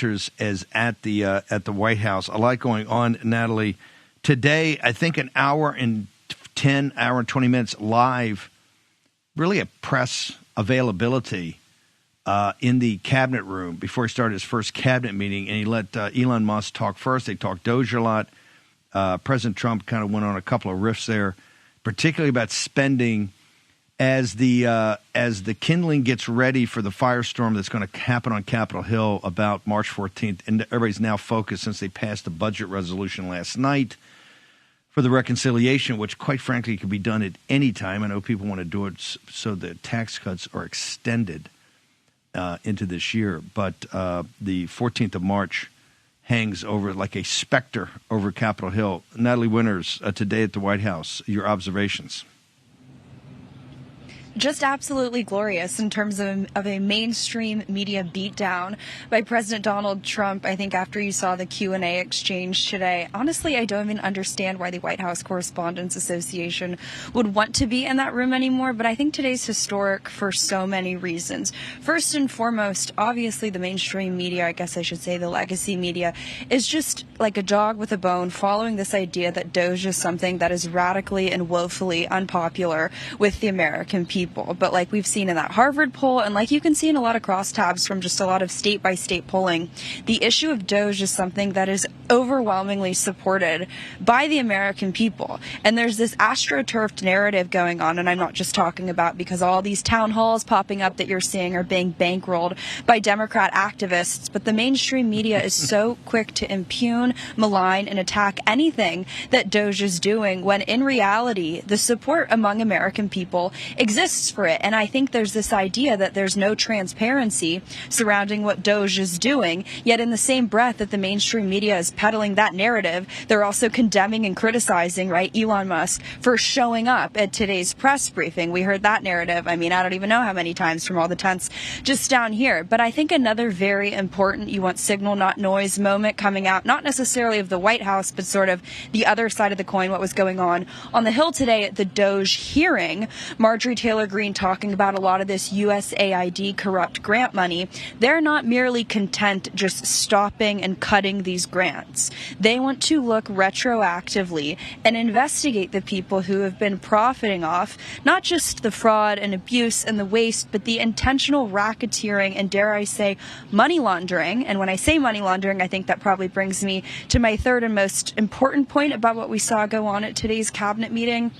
Winters is at the White House. A lot going on, Natalie. Today, I think an hour and 20 minutes live, really a press availability in the cabinet room before he started his first cabinet meeting, and he let Elon Musk talk first. They talked Doge a lot. President Trump kind of went on a couple of riffs there, particularly about spending as the kindling gets ready for the firestorm that's going to happen on Capitol Hill about March 14th. And everybody's now focused, since they passed the budget resolution last night, for the reconciliation, which quite frankly could be done at any time. I know people want to do it so the tax cuts are extended into this year. But the 14th of March hangs over like a specter over Capitol Hill. Natalie Winters, today at the White House, your observations. Just absolutely glorious in terms of a mainstream media beatdown by President Donald Trump. I think after you saw the Q&A exchange today, honestly, I don't even understand why the White House Correspondents Association would want to be in that room anymore. But I think today's historic for so many reasons. First and foremost, obviously the mainstream media, I guess I should say the legacy media, is just like a dog with a bone, following this idea that Doge is something that is radically and woefully unpopular with the American people. But like we've seen in that Harvard poll, and like you can see in a lot of crosstabs from just a lot of state-by-state polling, the issue of Doge is something that is overwhelmingly supported by the American people. And there's this astroturfed narrative going on, and I'm not just talking about because all these town halls popping up that you're seeing are being bankrolled by Democrat activists, but the mainstream media is so quick to impugn, malign, and attack anything that Doge is doing, when in reality, the support among American people exists for it. And I think there's this idea that there's no transparency surrounding what Doge is doing, yet in the same breath that the mainstream media is peddling that narrative, they're also condemning and criticizing, right, Elon Musk for showing up at today's press briefing. We heard that narrative, I mean, I don't even know how many times from all the tents just down here. But I think another very important, you want signal not noise moment coming out, not necessarily of the White House, but sort of the other side of the coin, what was going on the Hill today at the Doge hearing. Marjorie Taylor Greene talking about a lot of this USAID corrupt grant money. They're not merely content just stopping and cutting these grants. They want to look retroactively and investigate the people who have been profiting off not just the fraud and abuse and the waste, but the intentional racketeering and, dare I say, money laundering. And when I say money laundering, I think that probably brings me to my third and most important point about what we saw go on at today's cabinet meeting.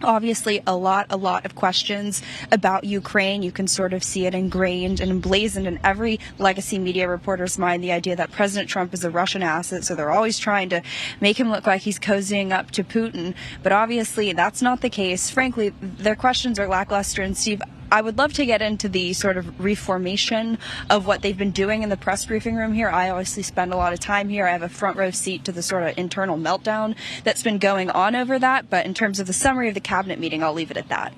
Obviously, a lot of questions about Ukraine. You can sort of see it ingrained and emblazoned in every legacy media reporter's mind, the idea that President Trump is a Russian asset, so they're always trying to make him look like he's cozying up to Putin. But obviously, that's not the case. Frankly, their questions are lackluster. And Steve, I would love to get into the sort of reformation of what they've been doing in the press briefing room here. I obviously spend a lot of time here. I have a front row seat to the sort of internal meltdown that's been going on over that. But in terms of the summary of the cabinet meeting, I'll leave it at that.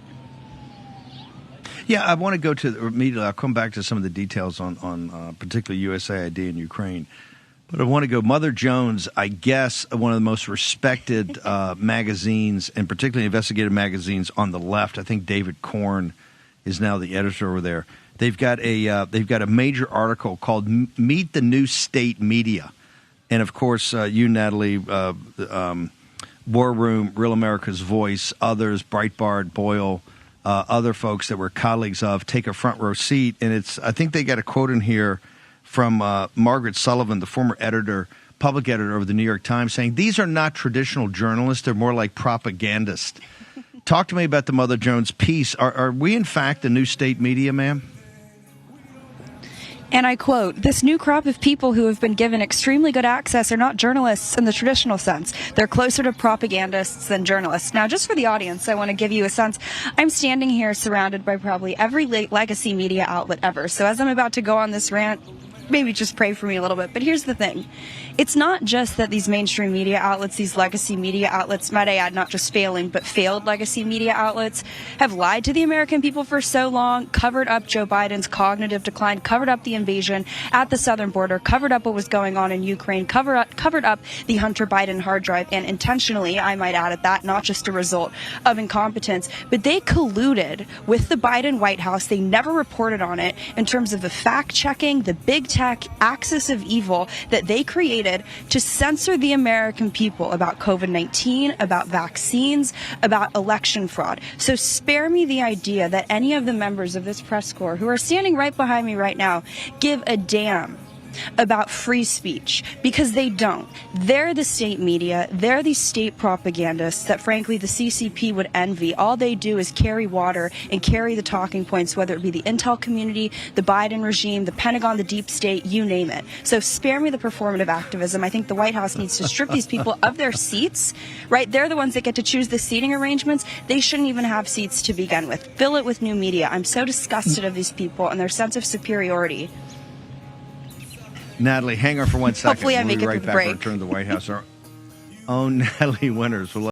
Yeah, I want to go to immediately. I'll come back to some of the details on particularly USAID and Ukraine. But I want to go Mother Jones, I guess, one of the most respected magazines, and particularly investigative magazines on the left. I think David Korn is now the editor over there. They've got a major article called "Meet the New State Media," and of course, you, Natalie, War Room, Real America's Voice, others, Breitbart, Boyle, other folks that were colleagues of, take a front row seat. And I think they got a quote in here from Margaret Sullivan, the former public editor of the New York Times, saying these are not traditional journalists; they're more like propagandists. Talk to me about the Mother Jones piece. Are we, in fact, the new state media, ma'am? And I quote, "This new crop of people who have been given extremely good access are not journalists in the traditional sense. They're closer to propagandists than journalists." Now, just for the audience, I want to give you a sense. I'm standing here surrounded by probably every legacy media outlet ever. So as I'm about to go on this rant, maybe just pray for me a little bit. But here's the thing. It's not just that these mainstream media outlets, these legacy media outlets, might I add, not just failing, but failed legacy media outlets, have lied to the American people for so long, covered up Joe Biden's cognitive decline, covered up the invasion at the southern border, covered up what was going on in Ukraine, covered up the Hunter Biden hard drive, and intentionally, I might add at that, not just a result of incompetence, but they colluded with the Biden White House. They never reported on it in terms of the fact-checking, the big high-tech axis of evil that they created to censor the American people about COVID-19, about vaccines, about election fraud. So spare me the idea that any of the members of this press corps who are standing right behind me right now give a damn about free speech, because they don't. They're the state media. They're the state propagandists that, frankly, the CCP would envy. All they do is carry water and carry the talking points, whether it be the intel community, the Biden regime, the Pentagon, the deep state, you name it. So spare me the performative activism. I think the White House needs to strip these people of their seats, right? They're the ones that get to choose the seating arrangements. They shouldn't even have seats to begin with. Fill it with new media. I'm so disgusted of these people and their sense of superiority. Natalie, hang on for 1 second. Hopefully I We'll make be it right through the back. break. Return to the White House. Our own Natalie Winters will